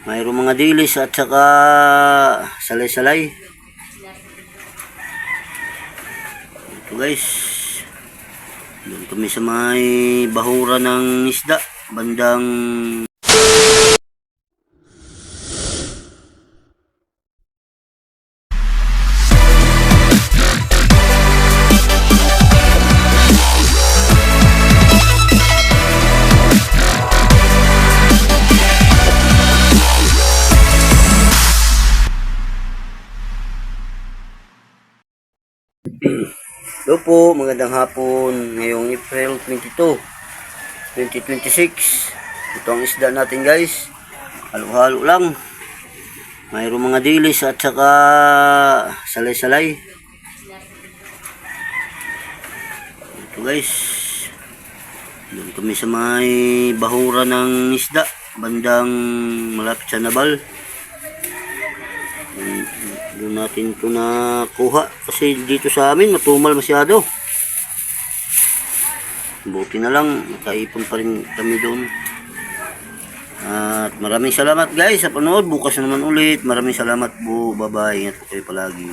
Mayroong mga dilis at saka salay-salay. Ito guys. Doon kami sa may bahura ng isda. Bandang Hello po, magandang hapon. Ngayong April 22, 2026. Ito ang isda natin guys. Halo-halo lang. Mayroong mga dilis at saka salay-salay. Ito guys. Doon kami sa may bahura ng isda. Bandang malapit sa Nabal. Doon natin ito nakuha kasi dito sa amin matumal masyado. Buti na lang nakaipon pa rin kami doon. At maraming salamat guys sa panood. Bukas na naman ulit. Maraming salamat po. Bye bye. Ingat po kayo palagi.